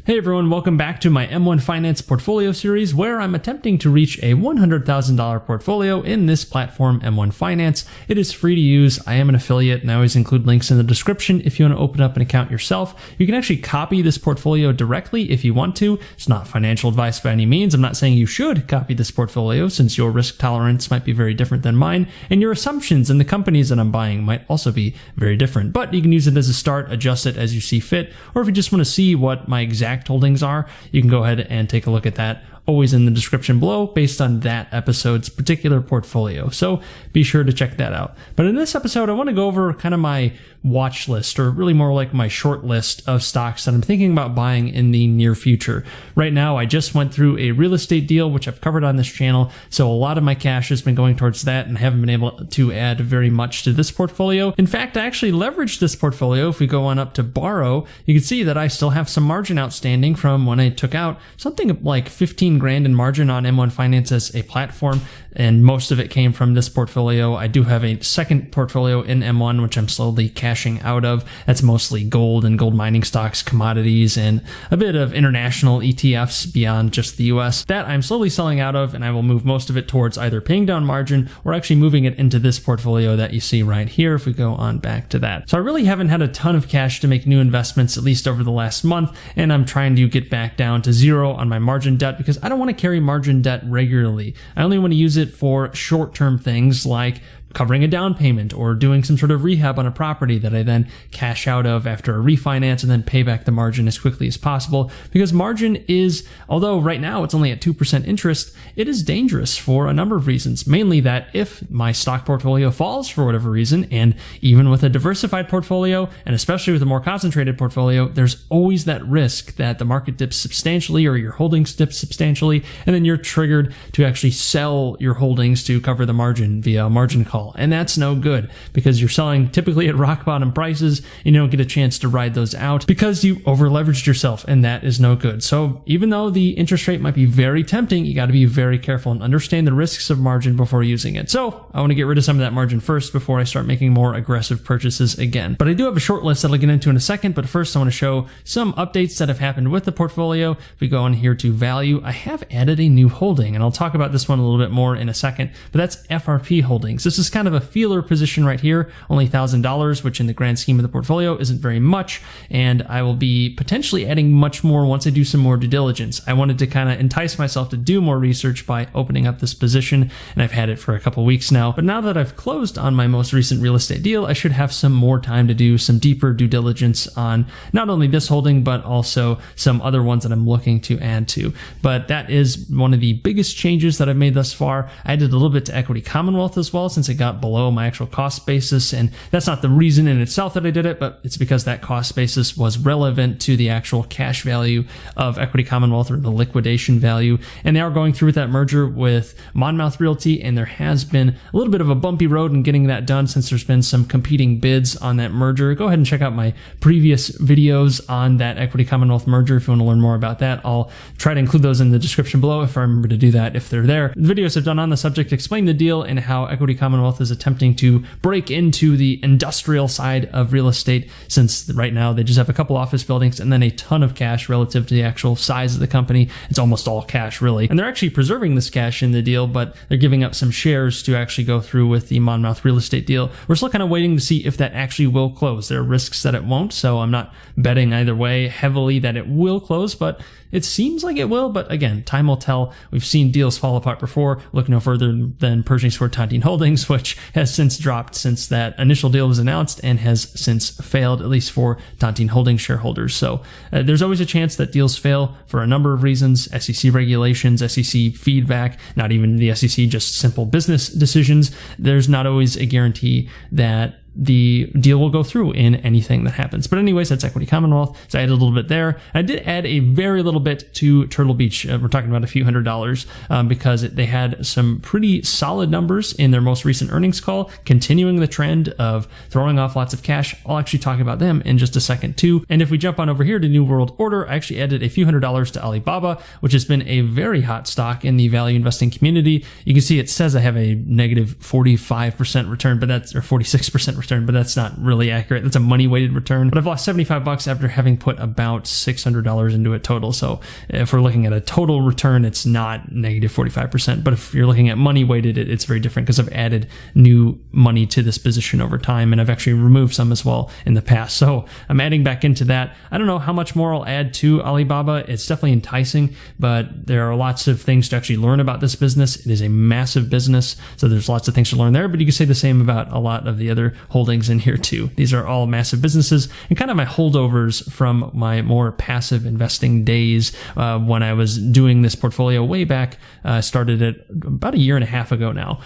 Hey everyone, welcome back to my M1 Finance portfolio series where I'm attempting to reach a $100,000 portfolio in this platform, M1 Finance. It is free to use. I am an affiliate and I always include links in the description if you want to open up an account yourself. You can actually copy this portfolio directly if you want to. It's not financial advice by any means. I'm not saying you should copy this portfolio since your risk tolerance might be very different than mine and your assumptions and the companies that I'm buying might also be very different. But you can use it as a start, adjust it as you see fit, or if you just want to see what my exact holdings are, you can go ahead and take a look at that. Always in the description below based on that episode's particular portfolio. So be sure to check that out. But in this episode, I want to go over kind of my watch list, or really more like my short list of stocks that I'm thinking about buying in the near future. Right now, I just went through a real estate deal, which I've covered on this channel. So a lot of my cash has been going towards that and haven't been able to add very much to this portfolio. In fact, I actually leveraged this portfolio. If we go on up to borrow, you can see that I still have some margin outstanding from when I took out something like 15 grand in margin on M1 Finance as a platform, and most of it came from this portfolio. I do have a second portfolio in M1, which I'm slowly cashing out of. That's mostly gold and gold mining stocks, commodities, and a bit of international ETFs beyond just the US. That I'm slowly selling out of, and I will move most of it towards either paying down margin or actually moving it into this portfolio that you see right here if we go on back to that. So I really haven't had a ton of cash to make new investments, at least over the last month, and I'm trying to get back down to zero on my margin debt because I don't want to carry margin debt regularly. I only want to use it for short-term things like covering a down payment or doing some sort of rehab on a property that I then cash out of after a refinance and then pay back the margin as quickly as possible. Because margin is, although right now it's only at 2% interest, it is dangerous for a number of reasons. Mainly that if my stock portfolio falls for whatever reason, and even with a diversified portfolio, and especially with a more concentrated portfolio, there's always that risk that the market dips substantially or your holdings dip substantially, and then you're triggered to actually sell your holdings to cover the margin via a margin call. And that's no good because you're selling typically at rock bottom prices and you don't get a chance to ride those out because you over leveraged yourself, and that is no good. So even though the interest rate might be very tempting, you got to be very careful and understand the risks of margin before using it. So I want to get rid of some of that margin first before I start making more aggressive purchases again. But I do have a short list that I'll get into in a second. But first I want to show some updates that have happened with the portfolio. If we go on here to value, I have added a new holding, and I'll talk about this one a little bit more in a second, but that's FRP Holdings. This is kind of a feeler position right here, only $1,000, which in the grand scheme of the portfolio isn't very much, and I will be potentially adding much more once I do some more due diligence. I wanted to kind of entice myself to do more research by opening up this position, and I've had it for a couple weeks now, but now that I've closed on my most recent real estate deal, I should have some more time to do some deeper due diligence on not only this holding, but also some other ones that I'm looking to add to. But that is one of the biggest changes that I've made thus far. I did a little bit to Equity Commonwealth as well, since it got below my actual cost basis, and that's not the reason in itself that I did it, but it's because that cost basis was relevant to the actual cash value of Equity Commonwealth, or the liquidation value. And they are going through with that merger with MONMOUTH Realty, and there has been a little bit of a bumpy road in getting that done since there's been some competing bids on that merger. Go ahead and check out my previous videos on that Equity Commonwealth merger if you want to learn more about that. I'll try to include those in the description below if I remember to do that, if they're there. The videos I've done on the subject explain the deal and how Equity Commonwealth is attempting to break into the industrial side of real estate, since right now they just have a couple office buildings and then a ton of cash relative to the actual size of the company. It's almost all cash, really. And they're actually preserving this cash in the deal, but they're giving up some shares to actually go through with the MONMOUTH real estate deal. We're still kind of waiting to see if that actually will close. There are risks that it won't, so I'm not betting either way heavily that it will close, but it seems like it will. But again, time will tell. We've seen deals fall apart before. Look no further than Pershing Square Tontine Holdings, which has since dropped since that initial deal was announced and has since failed, at least for Tontine Holdings shareholders. So there's always a chance that deals fail for a number of reasons: SEC regulations, SEC feedback, not even the SEC, just simple business decisions. There's not always a guarantee that the deal will go through in anything that happens. But anyways, that's Equity Commonwealth. So I added a little bit there. I did add a very little bit to Turtle Beach. We're talking about a few $100s because they had some pretty solid numbers in their most recent earnings call, continuing the trend of throwing off lots of cash. I'll actually talk about them in just a second too. And if we jump on over here to New World Order, I actually added a few $100s to Alibaba, which has been a very hot stock in the value investing community. You can see it says I have a negative 45% return, but that's, or 46% return. return, but that's not really accurate. That's a money-weighted return. But I've lost $75 after having put about $600 into it total. So if we're looking at a total return, it's not negative 45%. But if you're looking at money-weighted, it's very different because I've added new money to this position over time, and I've actually removed some as well in the past. So I'm adding back into that. I don't know how much more I'll add to Alibaba. It's definitely enticing, but there are lots of things to actually learn about this business. It is a massive business, so there's lots of things to learn there, but you can say the same about a lot of the other holdings in here too. These are all massive businesses and kind of my holdovers from my more passive investing days when I was doing this portfolio way back. Started it about a year and a half ago now.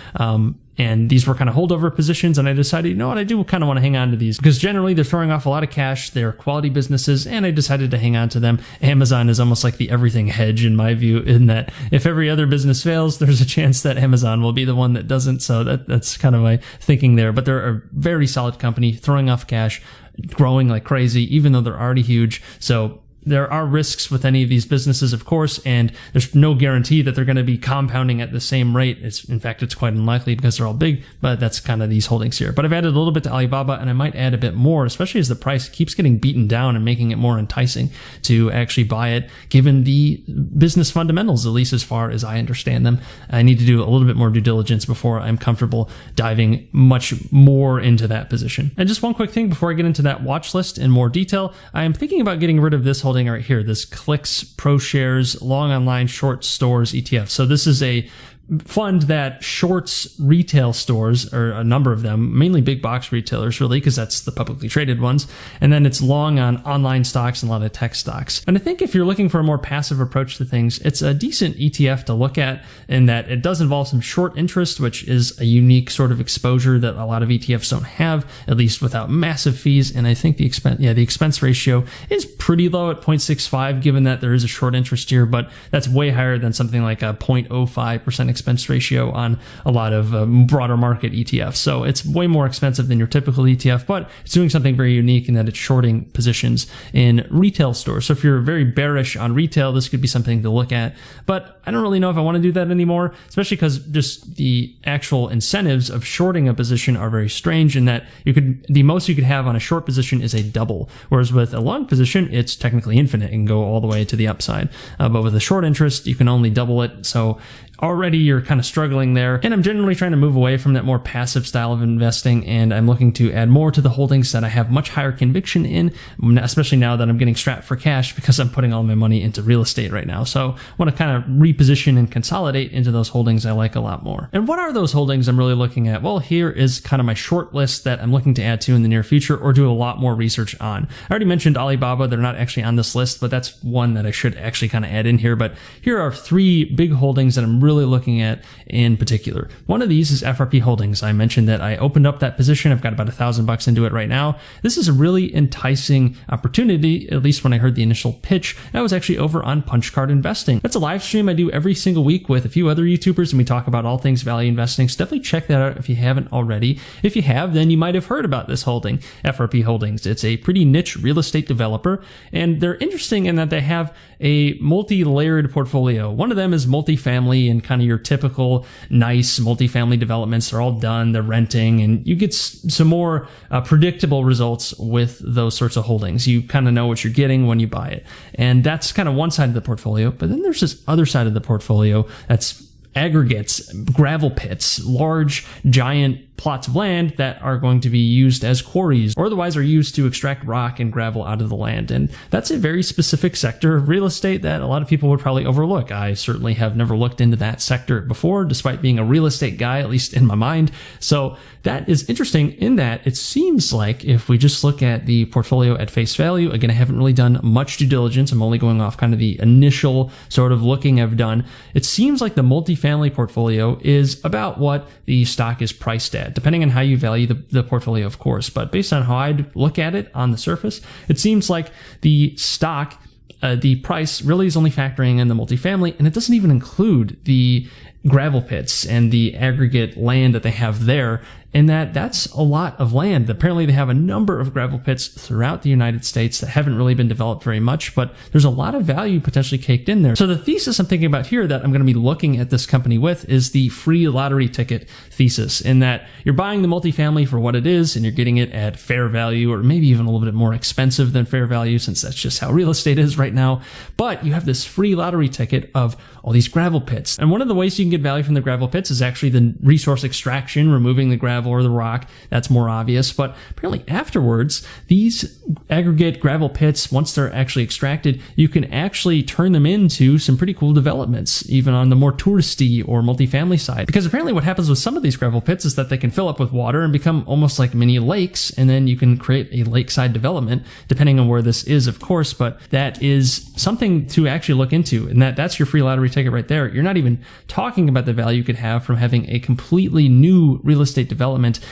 And these were kind of holdover positions, and I decided, you know what, I do kind of want to hang on to these because generally they're throwing off a lot of cash, they're quality businesses, and I decided to hang on to them. Amazon is almost like the everything hedge in my view, in that if every other business fails, there's a chance that Amazon will be the one that doesn't. So that's kind of my thinking there. But they're a very solid company, throwing off cash, growing like crazy, even though they're already huge. So there are risks with any of these businesses, of course, and there's no guarantee that they're going to be compounding at the same rate. In fact, it's quite unlikely because they're all big, but that's kind of these holdings here. But I've added a little bit to Alibaba, and I might add a bit more, especially as the price keeps getting beaten down and making it more enticing to actually buy it, given the business fundamentals, at least as far as I understand them. I need to do a little bit more due diligence before I'm comfortable diving much more into that position. And just one quick thing before I get into that watch list in more detail, I am thinking about getting rid of this holding right here, this CLIX Pro Shares Long Online Short Stores ETF. So this is a fund that shorts retail stores, or a number of them, mainly big box retailers really, because that's the publicly traded ones. And then it's long on online stocks and a lot of tech stocks. And I think if you're looking for a more passive approach to things, it's a decent ETF to look at in that it does involve some short interest, which is a unique sort of exposure that a lot of ETFs don't have, at least without massive fees. And I think the expense ratio is pretty low at 0.65, given that there is a short interest here, but that's way higher than something like a 0.05% expense ratio on a lot of broader market ETFs. So it's way more expensive than your typical ETF, but it's doing something very unique in that it's shorting positions in retail stores. So if you're very bearish on retail, this could be something to look at. But I don't really know if I want to do that anymore, especially because just the actual incentives of shorting a position are very strange in that the most you could have on a short position is a double, whereas with a long position, it's technically infinite and go all the way to the upside. But with a short interest, you can only double it. So already you're kind of struggling there. And I'm generally trying to move away from that more passive style of investing, and I'm looking to add more to the holdings that I have much higher conviction in, especially now that I'm getting strapped for cash because I'm putting all my money into real estate right now. So I want to kind of reposition and consolidate into those holdings I like a lot more. And what are those holdings I'm really looking at? Well, here is kind of my short list that I'm looking to add to in the near future or do a lot more research on. I already mentioned Alibaba. They're not actually on this list, but that's one that I should actually kind of add in here. But here are three big holdings that I'm really looking at in particular. One of these is FRP Holdings. I mentioned that I opened up that position. I've got about $1,000 into it right now. This is a really enticing opportunity, at least when I heard the initial pitch. I was actually over on Punch Card Investing. That's a live stream I do every single week with a few other YouTubers, and we talk about all things value investing. So definitely check that out if you haven't already. If you have, then you might have heard about this holding, FRP Holdings. It's a pretty niche real estate developer, and they're interesting in that they have a multi-layered portfolio. One of them is multifamily, and kind of your typical nice multifamily developments. They're all done, they're renting, and you get some more predictable results with those sorts of holdings. You kind of know what you're getting when you buy it. And that's kind of one side of the portfolio. But then there's this other side of the portfolio that's aggregates, gravel pits, large, giant plots of land that are going to be used as quarries or otherwise are used to extract rock and gravel out of the land. And that's a very specific sector of real estate that a lot of people would probably overlook. I certainly have never looked into that sector before, despite being a real estate guy, at least in my mind. So that is interesting in that it seems like if we just look at the portfolio at face value, again, I haven't really done much due diligence. I'm only going off kind of the initial sort of looking I've done. It seems like the multifamily portfolio is about what the stock is priced at, depending on how you value the portfolio, of course. But based on how I'd look at it on the surface, it seems like the stock, the price really is only factoring in the multifamily, and it doesn't even include the gravel pits and the aggregate land that they have there, and that's a lot of land. Apparently they have a number of gravel pits throughout the United States that haven't really been developed very much, but there's a lot of value potentially caked in there. So the thesis I'm thinking about here that I'm going to be looking at this company with is the free lottery ticket thesis, in that you're buying the multifamily for what it is and you're getting it at fair value, or maybe even a little bit more expensive than fair value, since that's just how real estate is right now. But you have this free lottery ticket of all these gravel pits. And one of the ways you can get value from the gravel pits is actually the resource extraction, removing the gravel or the rock. That's more obvious. But apparently afterwards, these aggregate gravel pits, once they're actually extracted, you can actually turn them into some pretty cool developments, even on the more touristy or multifamily side. Because apparently what happens with some of these gravel pits is that they can fill up with water and become almost like mini lakes, and then you can create a lakeside development, depending on where this is, of course. But that is something to actually look into, and that's your free lottery ticket right there. You're not even talking about the value you could have from having a completely new real estate development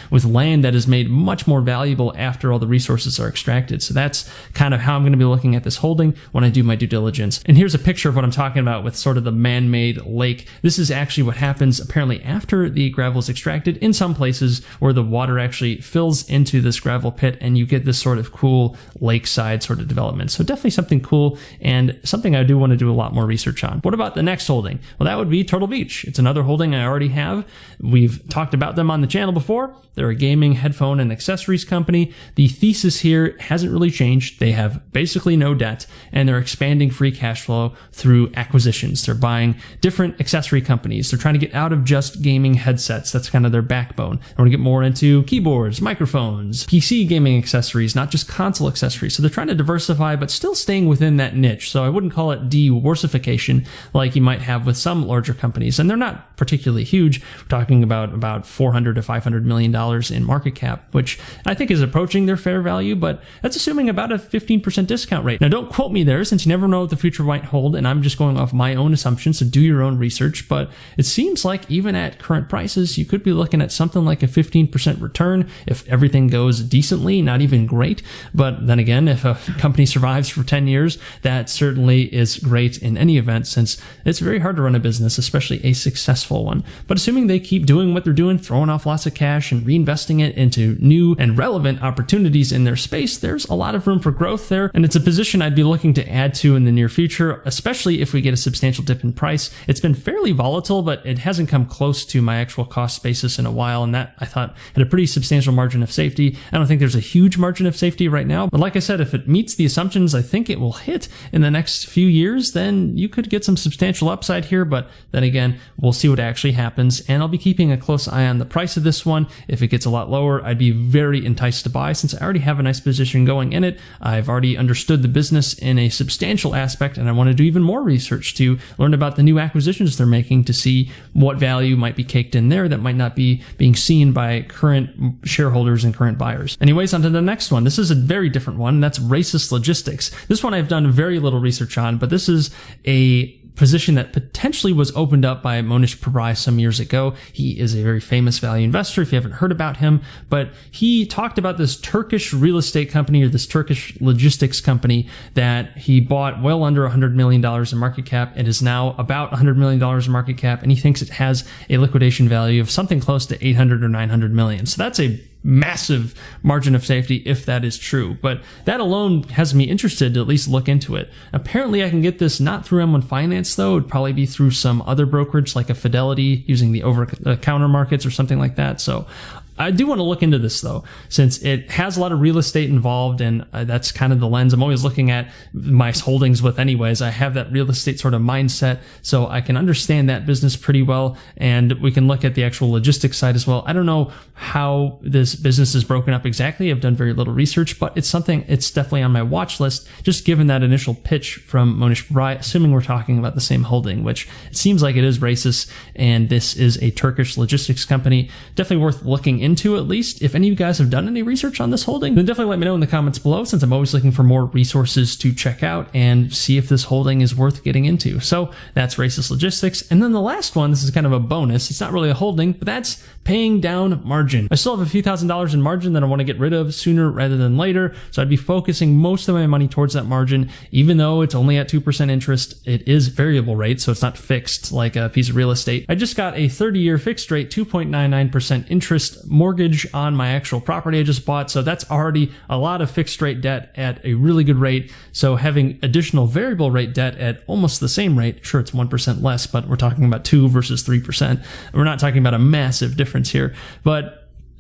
with land that is made much more valuable after all the resources are extracted. So that's kind of how I'm going to be looking at this holding when I do my due diligence. And here's a picture of what I'm talking about with sort of the man-made lake. This is actually what happens apparently after the gravel is extracted in some places, where the water actually fills into this gravel pit and you get this sort of cool lakeside sort of development. So definitely something cool, and something I do want to do a lot more research on. What about the next holding? Well, that would be Turtle Beach. It's another holding I already have. We've talked about them on the channel before. They're a gaming, headphone, and accessories company. The thesis here hasn't really changed. They have basically no debt, and they're expanding free cash flow through acquisitions. They're buying different accessory companies. They're trying to get out of just gaming headsets. That's kind of their backbone. They want to get more into keyboards, microphones, PC gaming accessories, not just console accessories. So they're trying to diversify, but still staying within that niche. So I wouldn't call it diversification like you might have with some larger companies. And they're not particularly huge. We're talking about $400 to $500 million in market cap, which I think is approaching their fair value, but that's assuming about a 15% discount rate. Now, don't quote me there, since you never know what the future might hold, and I'm just going off my own assumptions, so do your own research. But it seems like even at current prices, you could be looking at something like a 15% return if everything goes decently, not even great. But then again, if a company survives for 10 years, that certainly is great in any event, since it's very hard to run a business, especially a successful one. But assuming they keep doing what they're doing, throwing off lots of cash and reinvesting it into new and relevant opportunities in their space, there's a lot of room for growth there. And it's a position I'd be looking to add to in the near future, especially if we get a substantial dip in price. It's been fairly volatile, but it hasn't come close to my actual cost basis in a while. And that, I thought, had a pretty substantial margin of safety. I don't think there's a huge margin of safety right now, but like I said, if it meets the assumptions I think it will hit in the next few years, then you could get some substantial upside here. But then again, we'll see what actually happens. And I'll be keeping a close eye on the price of this one. If it gets a lot lower, I'd be very enticed to buy, since I already have a nice position going in it. I've already understood the business in a substantial aspect, and I want to do even more research to learn about the new acquisitions they're making, to see what value might be caked in there that might not be being seen by current shareholders and current buyers. Anyways, on to the next one. This is a very different one. That's Racist Logistics. This one I've done very little research on, but this is a position that potentially was opened up by Monish Pabrai some years ago. He is a very famous value investor, if you haven't heard about him, but he talked about this Turkish real estate company, or this Turkish logistics company, that he bought well under $100 million in market cap. It is now about $100 million in market cap, and he thinks it has a liquidation value of something close to 800 or 900 million. So that's a massive margin of safety if that is true. But that alone has me interested to at least look into it. Apparently I can get this not through M1 Finance though. It would probably be through some other brokerage like a Fidelity, using the over-the-counter markets or something like that. So I do want to look into this though, since it has a lot of real estate involved, and that's kind of the lens I'm always looking at my holdings with anyways. I have that real estate sort of mindset, so I can understand that business pretty well, and we can look at the actual logistics side as well. I don't know how this business is broken up exactly. I've done very little research, but it's definitely on my watch list, just given that initial pitch from Monish Pabrai, assuming we're talking about the same holding, which it seems like it is racist, and this is a Turkish logistics company. Definitely worth looking into, at least. If any of you guys have done any research on this holding, then definitely let me know in the comments below, since I'm always looking for more resources to check out and see if this holding is worth getting into. So that's Racist Logistics. And then the last one, this is kind of a bonus. It's not really a holding, but that's paying down margin. I still have a few $1,000s in margin that I want to get rid of sooner rather than later. So I'd be focusing most of my money towards that margin, even though it's only at 2% interest. It is variable rate, so it's not fixed like a piece of real estate. I just got a 30-year fixed rate, 2.99% interest mortgage on my actual property I just bought. So that's already a lot of fixed rate debt at a really good rate. So having additional variable rate debt at almost the same rate, sure, it's 1% less, but we're talking about 2 versus 3%. We're not talking about a massive difference here, but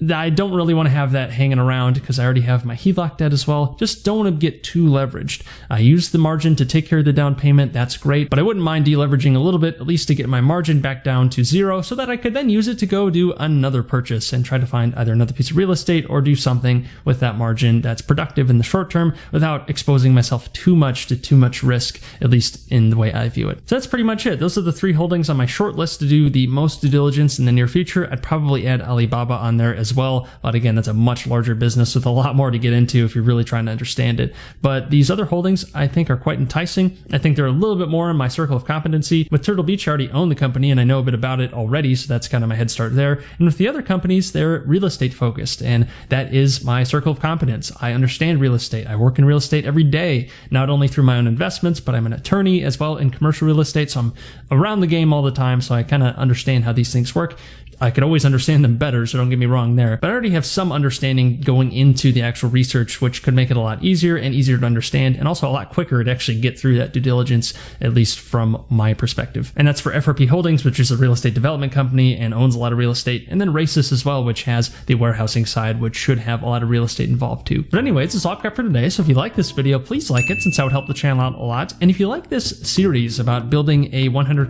I don't really want to have that hanging around because I already have my HELOC debt as well. Just don't want to get too leveraged. I use the margin to take care of the down payment. That's great, but I wouldn't mind deleveraging a little bit, at least to get my margin back down to 0 so that I could then use it to go do another purchase and try to find either another piece of real estate or do something with that margin that's productive in the short term without exposing myself too much to too much risk, at least in the way I view it. So that's pretty much it. Those are the 3 holdings on my short list to do the most due diligence in the near future. I'd probably add Alibaba on there as well. But again, that's a much larger business with a lot more to get into if you're really trying to understand it. But these other holdings I think are quite enticing. I think they're a little bit more in my circle of competency. With Turtle Beach, I already own the company and I know a bit about it already, so that's kind of my head start there. And with the other companies, they're real estate focused, and that is my circle of competence. I understand real estate. I work in real estate every day, not only through my own investments, but I'm an attorney as well in commercial real estate. So I'm around the game all the time, so I kind of understand how these things work. I could always understand them better, so don't get me wrong there. But I already have some understanding going into the actual research, which could make it a lot easier and easier to understand, and also a lot quicker to actually get through that due diligence, at least from my perspective. And that's for FRP Holdings, which is a real estate development company and owns a lot of real estate, and then Racist as well, which has the warehousing side, which should have a lot of real estate involved too. But anyways, that's all I've got for today. So if you like this video, please like it, since that would help the channel out a lot. And if you like this series about building a $100,000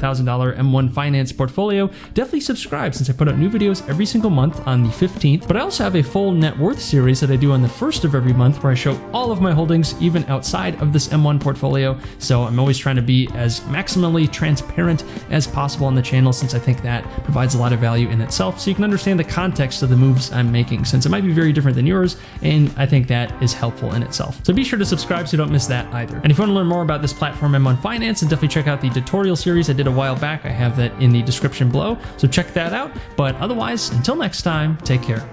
M1 finance portfolio, definitely subscribe, since I put out new videos every single month on the 15th. But I also have a full net worth series that I do on the 1st of every month, where I show all of my holdings, even outside of this M1 portfolio. So I'm always trying to be as maximally transparent as possible on the channel, since I think that provides a lot of value in itself, so you can understand the context of the moves I'm making, since it might be very different than yours, and I think that is helpful in itself. So be sure to subscribe so you don't miss that either. And if you want to learn more about this platform M1 Finance, then definitely check out the tutorial series I did a while back. I have that in the description below, so check that out. But otherwise, until next time, take care.